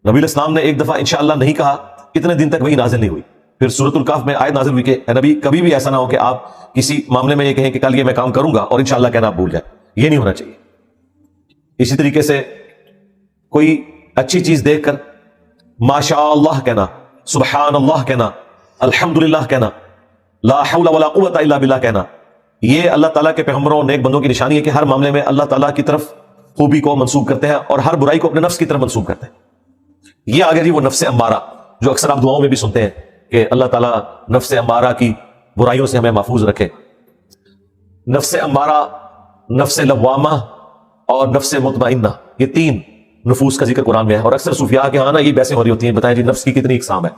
نبی علیہ السلام نے ایک دفعہ انشاءاللہ نہیں کہا، اتنے دن تک وہی نازل نہیں ہوئی. پھر سورۃ الکہف میں آیت نازل ہوئی کہ اے نبی کبھی بھی ایسا نہ ہو کہ آپ کسی معاملے میں یہ کہیں کہ کل یہ میں کام کروں گا اور انشاءاللہ کہنا آپ بھول جائیں. یہ نہیں ہونا چاہیے. اسی طریقے سے کوئی اچھی چیز دیکھ کر ماشاء اللہ کہنا، سبحان اللہ کہنا، الحمدللہ کہنا، لا حول ولا قوت الا باللہ کہنا، یہ اللہ تعالیٰ کے پیغمبروں نیک بندوں کی نشانی ہے کہ ہر معاملے میں اللہ تعالیٰ کی طرف خوبی کو منسوب کرتے ہیں اور ہر برائی کو اپنے نفس کی طرف منسوب کرتے ہیں. یہ آگے جی وہ نفس امارہ جو اکثر آپ دعاؤں میں بھی سنتے ہیں کہ اللہ تعالیٰ نفس امارہ کی برائیوں سے ہمیں محفوظ رکھے. نفس امارہ، نفس لوامہ اور نفس مطمئنہ، یہ تین نفوس کا ذکر قرآن میں ہے. اور اکثر صوفیاء کے ہاں نا یہ بحثیں ہو رہی ہوتی ہیں، بتائیں جی نفس کی کتنی اقسام ہے،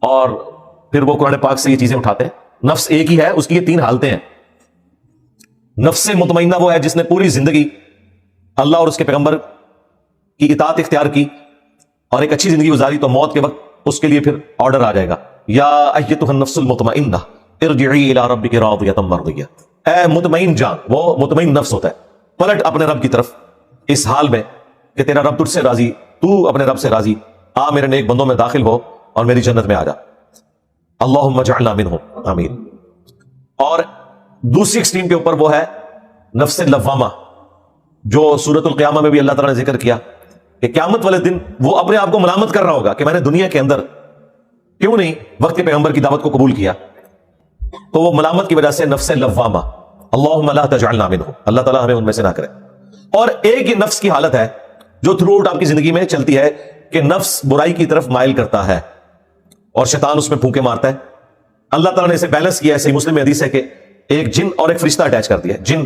اور پھر وہ قرآن پاک سے یہ چیزیں اٹھاتے ہیں. نفس ایک ہی ہے، اس کی یہ تین حالتیں ہیں. نفس مطمئنہ وہ ہے جس نے پوری زندگی اللہ اور اس کے پیغمبر کی اطاعت اختیار کی اور ایک اچھی زندگی گزاری، تو موت کے وقت اس کے لیے پھر آرڈر آ جائے گا، یا ایتھا النفس المطمئنہ ارجعی الی ربک راضیۃ مرضیہ. اے مطمئن جان، وہ مطمئن نفس ہوتا ہے، پلٹ اپنے رب کی طرف اس حال میں کہ تیرا رب تجھ سے راضی، تو اپنے رب سے راضی، آ میرے نیک بندوں میں داخل ہو اور میری جنت میں آ جا. اللہم اجعلنا منہم، آمین. اور دوسری ایکسٹریم کے اوپر وہ ہے نفس لوامہ، جو سورۃ القیامہ میں بھی اللہ تعالیٰ نے ذکر کیا کہ قیامت والے دن وہ اپنے آپ کو ملامت کر رہا ہوگا کہ میں نے دنیا کے اندر کیوں نہیں وقت کے پیغمبر کی دعوت کو قبول کیا. تو وہ ملامت کی وجہ سے نفس لوامہ، اللہم لا تجعلنا منہم، اللہ تعالیٰ ہمیں ان میں سے نہ کرے. اور ایک یہ نفس کی حالت ہے جو تھرو آؤٹ آپ کی زندگی میں چلتی ہے کہ نفس برائی کی طرف مائل کرتا ہے اور شیطان اس میں پھونکے مارتا ہے. اللہ تعالیٰ نے اسے بیلنس کیا ہے. صحیح مسلم میں حدیث ہے کہ ایک جن اور ایک فرشتہ اٹیچ کر دیا ہے. جن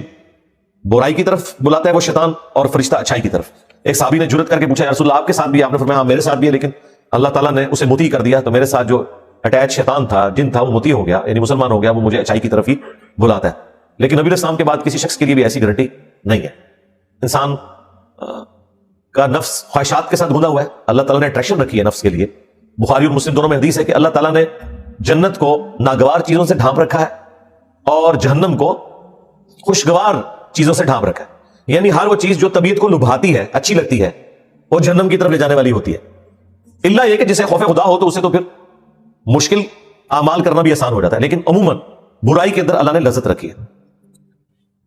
برائی کی طرف بلاتا ہے وہ شیطان، اور فرشتہ اچھائی کی طرف. ایک صحابی نے جرت کر کے پوچھا یا رسول اللہ آپ کے ساتھ بھی؟ آپ نے فرمایا ہاں میرے ساتھ بھی ہے، لیکن اللہ تعالیٰ نے اسے مطیع کر دیا، تو میرے ساتھ جو اٹیچ شیطان تھا، جن تھا، وہ مطیع ہو گیا، یعنی مسلمان ہو گیا، وہ مجھے اچھائی کی طرف ہی بلاتا ہے. لیکن نبی علیہ السلام کے بعد کسی شخص کے لیے بھی ایسی گارنٹی نہیں ہے. انسان کا نفس خواہشات کے ساتھ گھنا ہوا ہے. اللہ تعالیٰ نے اٹریکشن رکھی ہے نفس کے لیے. بخاری اور مسلم دونوں میں حدیث ہے کہ اللہ تعالیٰ نے جنت کو ناگوار چیزوں سے ڈھانپ رکھا ہے اور جہنم کو خوشگوار چیزوں سے ڈھانپ رکھا ہے. یعنی ہر وہ چیز جو طبیعت کو لبھاتی ہے، اچھی لگتی ہے، وہ جہنم کی طرف لے جانے والی ہوتی ہے. اللہ یہ کہ جسے خوف خدا ہو تو اسے تو پھر مشکل اعمال کرنا بھی آسان ہو جاتا ہے، لیکن عموماً برائی کے اندر اللہ نے لذت رکھی ہے.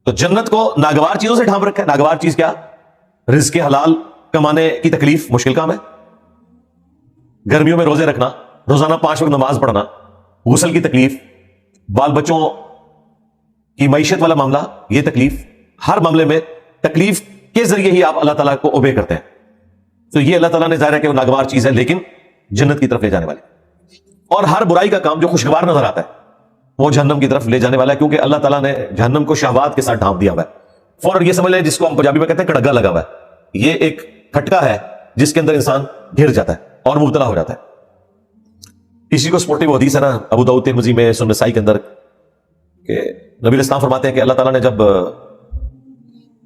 تو جنت کو ناگوار چیزوں سے ڈھانپ رکھا ہے. ناگوار چیز کیا؟ رزق حلال کمانے کی تکلیف، مشکل کام ہے. گرمیوں میں روزے رکھنا، روزانہ 5 وقت نماز پڑھنا، غسل کی تکلیف، بال بچوں کی معیشت والا معاملہ، یہ تکلیف. ہر معاملے میں تکلیف کے ذریعے ہی آپ اللہ تعالیٰ کو اوبے کرتے ہیں. تو یہ اللہ تعالیٰ نے ظاہر ہے کہ وہ ناگوار چیز ہے لیکن جنت کی طرف لے جانے والی. اور ہر برائی کا کام جو خوشگوار نظر آتا ہے وہ جہنم کی طرف لے جانے والا ہے، کیونکہ اللہ تعالیٰ نے جہنم کو شہوات کے ساتھ ڈھانپ دیا ہوا ہے. فوراً یہ سمجھ لیں جس کو ہم پنجابی میں کہتے ہیں کڑگا لگا ہوا ہے. یہ ایک کھٹکا ہے جس کے اندر انسان گر جاتا ہے اور مبتلا ہو جاتا ہے. اسی کو سپورٹنگ وہ حدیث ہے نا ابو داؤد ترمذی میں، سنن نسائی کے اندر، کہ نبی علیہ السلام فرماتے ہیں کہ اللہ تعالیٰ نے جب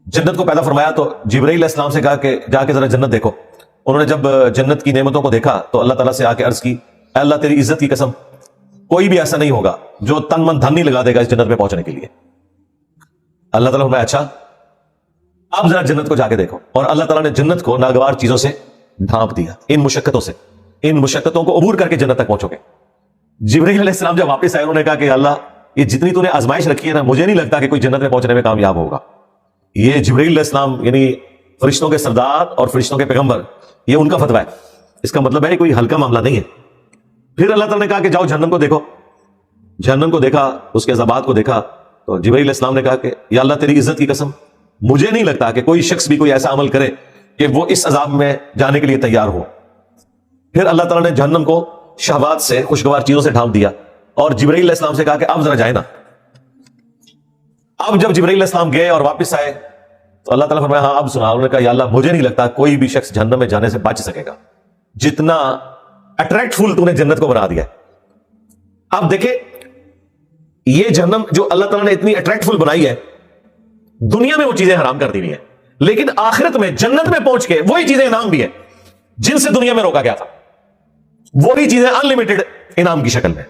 جنت کو پیدا فرمایا تو جبرائیل علیہ السلام سے کہا کہ جا کے ذرا جنت دیکھو. انہوں نے جب جنت کی نعمتوں کو دیکھا تو اللہ تعالیٰ سے آ کے عرض کی اے اللہ تیری عزت کی قسم، کوئی بھی ایسا نہیں ہوگا جو تن من دھن نہیں لگا دے گا اس جنت میں پہنچنے کے لیے. اللہ تعالیٰ فرمایا اچھا اب ذرا جنت کو جا کے دیکھو. اور اللہ تعالیٰ نے جنت کو ناگوار چیزوں سے ڈھانپ دیا. ان مشقتوں سے، ان مشقتوں کو عبور کر کے جنت تک پہنچو گے. جبرائیل علیہ السلام جب واپس آئے انہوں نے کہا کہ اللہ یہ جتنی تو نے آزمائش رکھی ہے نا، مجھے نہیں لگتا کہ کوئی جنت میں پہنچنے میں کامیاب ہوگا. یہ جبرائیل علیہ السلام یعنی فرشتوں کے سردار اور فرشتوں کے پیغمبر، یہ ان کا فتویٰ ہے. اس کا مطلب ہے کوئی ہلکا معاملہ نہیں ہے. پھر اللہ تعالیٰ نے کہا کہ جاؤ جہنم کو دیکھو. جہنم کو دیکھا، اس کے عذابات کو دیکھا تو جبرائیل علیہ السلام نے کہا کہ یا اللہ تیری عزت کی قسم، مجھے نہیں لگتا کہ کوئی شخص بھی کوئی ایسا عمل کرے کہ وہ اس عذاب میں جانے کے لیے تیار ہو. پھر اللہ تعالیٰ نے جہنم کو شہوات سے، خوشگوار چیزوں سے ڈھانپ دیا اور جبرائیل علیہ السلام سے کہا کہ اب ذرا جائے نا. اب جب جبرائیل علیہ السلام گئے اور واپس آئے تو اللہ تعالیٰ فرمایا ہاں اب سنا. انہوں نے کہا یا اللہ مجھے نہیں لگتا کوئی بھی شخص جہنم میں جانے سے بچ سکے گا، جتنا اٹریکٹ فل تو نے جنت کو بنا دیا. اب دیکھیں یہ جہنم جو اللہ تعالیٰ نے اتنی اٹریکٹ فل بنائی ہے، دنیا میں وہ چیزیں حرام کر دی ہوئی ہیں، لیکن آخرت میں جنت میں پہنچ کے وہی چیزیں انعام بھی ہیں جن سے دنیا میں روکا گیا تھا. وہی چیزیں انلمیٹڈ انعام کی شکل میں.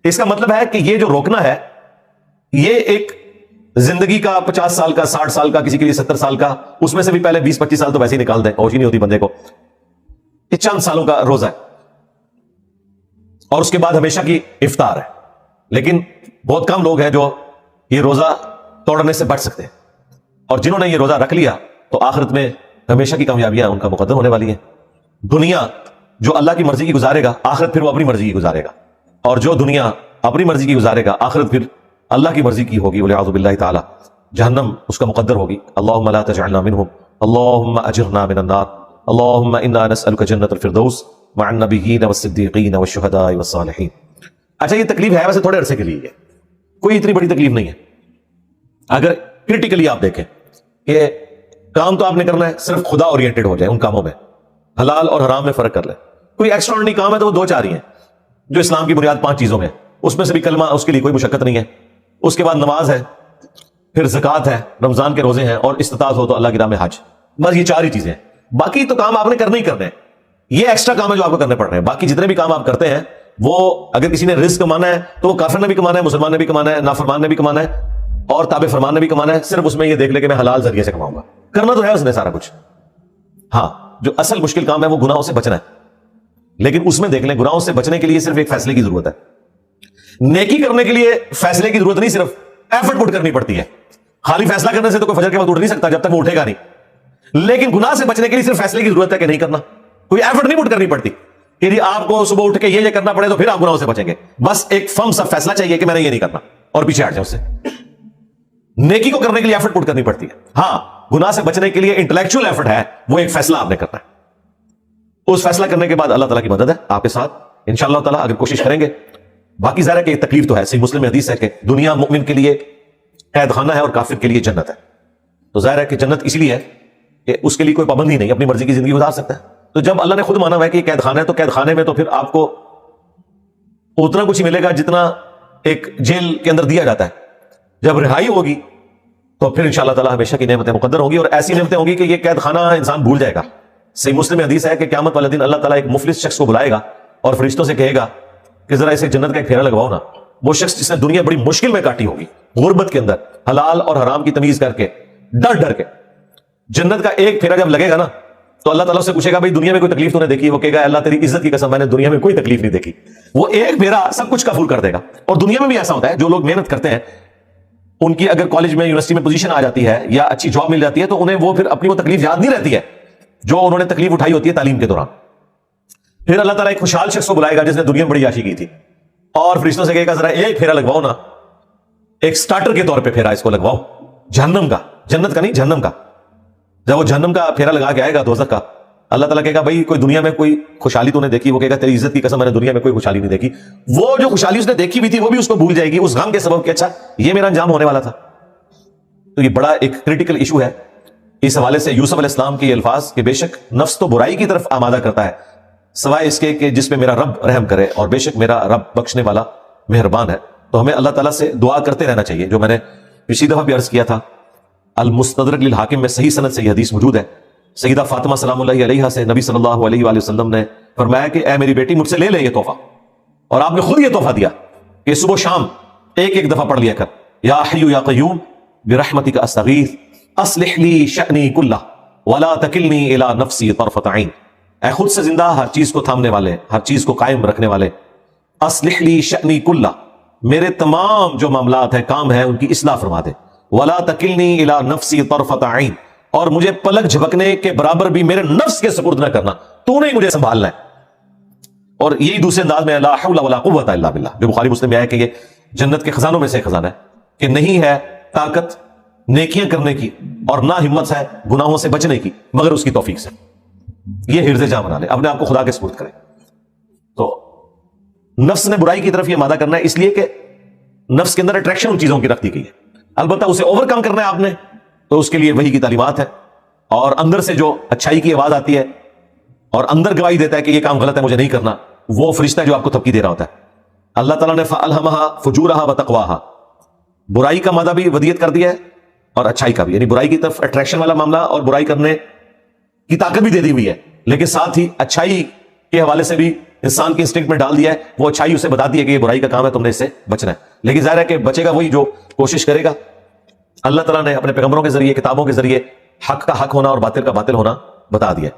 اس کا مطلب ہے کہ یہ جو روکنا ہے یہ ایک زندگی کا 50 سال کا، 60 سال کا، کسی کے لیے 70 سال کا، اس میں سے بھی پہلے 20-25 سال تو ویسے ہی نکال دیں، ہوش ہی نہیں ہوتی بندے کو. یہ چند سالوں کا روزہ ہے اور اس کے بعد ہمیشہ کی افطار ہے. لیکن بہت کم لوگ ہیں جو یہ روزہ توڑنے سے بچ سکتے ہیں, اور جنہوں نے یہ روزہ رکھ لیا تو آخرت میں ہمیشہ کی کامیابیاں ان کا مقدر ہونے والی ہیں. دنیا جو اللہ کی مرضی کی گزارے گا, آخرت پھر وہ اپنی مرضی کی گزارے گا, اور جو دنیا اپنی مرضی کی گزارے گا, آخرت پھر اللہ کی مرضی کی ہوگی. والعیاذ باللہ تعالی جہنم اس کا مقدر ہوگی. اللہم لا تجعلنا منہم, اللہم اجرنا من النار, اللہم انا نسألک جنت الفردوس مع النبیین والصدیقین والشہداء والصالحین. اچھا یہ تکلیف ہے ویسے تھوڑے عرصے کے لیے, کوئی اتنی بڑی تکلیف نہیں ہے. اگر کرٹیکلی آپ دیکھیں کہ کام تو آپ نے کرنا ہے, صرف خدا اورینٹڈ ہو جائے ان کاموں میں, حلال اور حرام میں فرق کر لیں. کوئی ایکسٹراڈنری کام ہے تو وہ دو چار ہی ہیں جو اسلام کی بنیاد 5 چیزوں میں, اس میں سے بھی کلمہ, اس کے لیے کوئی مشقت نہیں ہے. اس کے بعد نماز ہے, پھر زکوٰۃ ہے, رمضان کے روزے ہیں, اور استطاعت ہو تو اللہ کی راہ میں حج. بس یہ 4 ہی چیزیں ہیں. باقی تو کام آپ نے کرنے ہی کرنے ہیں. یہ ایکسٹرا کام ہے جو آپ کو کرنے پڑ رہے ہیں. باقی جتنے بھی کام آپ کرتے ہیں وہ اگر کسی نے رزق کمانا ہے تو وہ کافر نے بھی کمانا ہے, مسلمان نے بھی کمانا ہے, نافرمان نے بھی کمانا ہے, اور تابع فرمان نے بھی کمانا ہے. صرف اس میں یہ دیکھ لے کہ میں حلال ذریعے سے کماؤں گا. کرنا تو ہے اس نے سارا کچھ. ہاں جو اصل مشکل کام ہے وہ گناہوں سے بچنا ہے, لیکن اس میں دیکھ لیں گناہوں سے بچنے کے لیے صرف ایک فیصلے کی ضرورت ہے. نیکی کرنے کے لیے فیصلے کی ضرورت نہیں, صرف ایفرٹ پٹ کرنی پڑتی ہے. خالی فیصلہ کرنے سے تو کوئی فجر کے وقت اٹھ نہیں سکتا جب تک وہ اٹھے گا نہیں. لیکن گناہ سے بچنے کے لیے صرف فیصلے کی ضرورت ہے کہ نہیں کرنا. کوئی ایفرٹ نہیں پٹ کرنی پڑتی کہ آپ کو صبح اٹھ کے یہ کرنا پڑے تو پھر آپ گناہوں سے بچیں گے. بس ایک فرم سا فیصلہ چاہیے کہ میں نے یہ نہیں کرنا اور پیچھے ہٹ جاؤ اس سے. نیکی کو کرنے کے لیے ایفرٹ پٹ کرنی پڑتی ہے. ہاں گناہ سے بچنے کے لیے انٹلیکچوئل ایفرٹ ہے, وہ ایک فیصلہ آپ نے کرنا ہے. اس فیصلہ کرنے کے بعد اللہ تعالیٰ کی مدد ہے آپ کے ساتھ انشاءاللہ تعالیٰ اگر کوشش کریں گے. باقی ظاہر ہے کہ تکلیف تو ہے. صحیح مسلم میں حدیث ہے کہ دنیا مومن کے لیے قید خانہ ہے اور کافر کے لیے جنت ہے. تو ظاہر ہے کہ جنت اس لیے ہے کہ اس کے لیے کوئی پابندی نہیں, اپنی مرضی کی زندگی گزار سکتا ہے. تو جب اللہ نے خود مانا ہوا ہے کہ یہ قید خانہ ہے تو قید خانے میں تو پھر آپ کو اتنا کچھ ہی ملے گا جتنا ایک جیل کے اندر دیا جاتا ہے. جب رہائی ہوگی تو پھر انشاءاللہ تعالیٰ ہمیشہ کی نعمتیں مقدر ہوں گی, اور ایسی نعمتیں ہوں گی کہ یہ قید خانہ انسان بھول جائے گا. صحیح مسلم میں حدیث ہے کہ قیامت والے دن اللہ تعالیٰ ایک مفلس شخص کو بلائے گا اور فرشتوں سے کہے گا کہ ذرا اسے جنت کا ایک پھیرا لگواؤ نا. وہ شخص جس نے دنیا بڑی مشکل میں کاٹی ہوگی, غربت کے اندر, حلال اور حرام کی تمیز کر کے, ڈر کے, جنت کا ایک پھیرا جب لگے گا نا تو اللہ تعالیٰ سے پوچھے گا بھائی دنیا میں کوئی تکلیف تو نے دیکھی؟ وہ کہے گا اللہ تیری عزت کی قسم میں نے دنیا میں کوئی تکلیف نہیں دیکھی. وہ ایک پھیرا سب کچھ قبول کر دے گا. اور دنیا میں بھی ایسا ہوتا ہے جو لوگ محنت کرتے ہیں ان کی اگر کالج میں یونیورسٹی میں پوزیشن آ جاتی ہے یا اچھی جاب مل جاتی ہے تو انہیں وہ پھر اپنی وہ تکلیف یاد نہیں رہتی ہے جو انہوں نے تکلیف اٹھائی ہوتی ہے تعلیم کے دوران. پھر اللہ تعالیٰ ایک خوشحال شخص کو بلائے گا جس نے دنیا میں بڑی عاشی کی تھی اور فرشتوں سے کہے گا ذرا ایک پھیرا لگواؤ نا, ایک سٹارٹر کے طور پہ پھیرا اس کو لگواؤ جہنم کا, جنت کا نہیں جہنم کا. جب وہ جہنم کا پھیرا لگا کے آئے گا دوزخ کا, اللہ تعالیٰ کہے گا بھائی کوئی دنیا میں کوئی خوشحالی تو نے دیکھی؟ وہ کہے گا تیری عزت کی قسم میں نے دنیا میں کوئی خوشحالی نہیں دیکھی. وہ جو خوشحالی اس نے دیکھی بھی تھی وہ بھی اس کو بھول جائے گی اس غم کے سبب کہ اچھا یہ میرا انجام ہونے والا تھا. تو یہ بڑا ایک کریٹیکل ایشو ہے. اس حوالے سے یوسف علیہ السلام کے یہ الفاظ کہ بے شک نفس تو برائی کی طرف آمادہ کرتا ہے سوائے اس کے کہ جس پہ میرا رب رحم کرے, اور بے شک میرا رب بخشنے والا مہربان ہے. تو ہمیں اللہ تعالیٰ سے دعا کرتے رہنا چاہیے. جو میں نے پچھلی دفعہ بھی عرض کیا تھا, المستدرک للحاکم میں صحیح سند سے یہ حدیث موجود ہے. سیدہ فاطمہ سلام اللہ علیہا سے نبی صلی اللہ علیہ وآلہ وسلم نے فرمایا کہ اے میری بیٹی مجھ سے لے لے یہ تحفہ, اور آپ نے خود یہ تحفہ دیا کہ صبح شام ایک دفعہ پڑھ لیا کر یا حی یا قیوم برحمتک استغیث اصلح لی شأنی کلہ ولا تکلنی الی نفسی طرفۃ عین. اے خود سے زندہ, ہر چیز کو تھامنے والے, ہر چیز کو قائم رکھنے والے, اصلح لی شأنی کلہ, میرے تمام جو معاملات ہیں کام ہیں ان کی اصلاح فرما دے. ولا تکلنی الی نفسی طرفۃ عین, اور مجھے پلک جھپکنے کے برابر بھی میرے نفس کے سپرد نہ کرنا, تو نہیں مجھے سنبھالنا ہے. اور یہی دوسرے انداز میں لا حول ولا قوت الا باللہ جو بخاری مسلم میں آیا کہ یہ جنت کے خزانوں میں سے خزانہ ہے کہ نہیں ہے طاقت نیکیاں کرنے کی اور نہ ہمت ہے گناہوں سے بچنے کی مگر اس کی توفیق سے. یہ حرز جاں بنا لے, اپنے آپ کو خدا کے سپرد کرے. تو نفس نے برائی کی طرف یہ مادہ کرنا ہے اس لیے کہ نفس کے اندر اٹریکشن ان چیزوں کی رکھتی گئی ہے. البتہ اسے اوور کم کرنا ہے آپ نے تو اس کے لیے وحی کی تعلیمات ہے, اور اندر سے جو اچھائی کی آواز آتی ہے اور اندر گواہی دیتا ہے کہ یہ کام غلط ہے مجھے نہیں کرنا, وہ فرشتہ جو آپ کو تھپکی دے رہا ہوتا ہے. اللہ تعالیٰ نے فَأَلْهَمَهَا فُجُورَهَا وَتَقْوَاهَا, برائی کا مادہ بھی ودیت کر دیا ہے اور اچھائی کا بھی, یعنی برائی کی طرف اٹریکشن والا معاملہ اور برائی کرنے کی طاقت بھی دے دی ہوئی ہے, لیکن ساتھ ہی اچھائی کے حوالے سے بھی انسان کے انسٹنکٹ میں ڈال دیا ہے. وہ اچھائی اسے بتاتی ہے کہ یہ برائی کا کام ہے, تم نے اس سے بچنا ہے. لیکن ظاہر ہے کہ بچے گا وہی جو کوشش کرے گا. اللہ تعالیٰ نے اپنے پیغمبروں کے ذریعے, کتابوں کے ذریعے حق کا حق ہونا اور باطل کا باطل ہونا بتا دیا.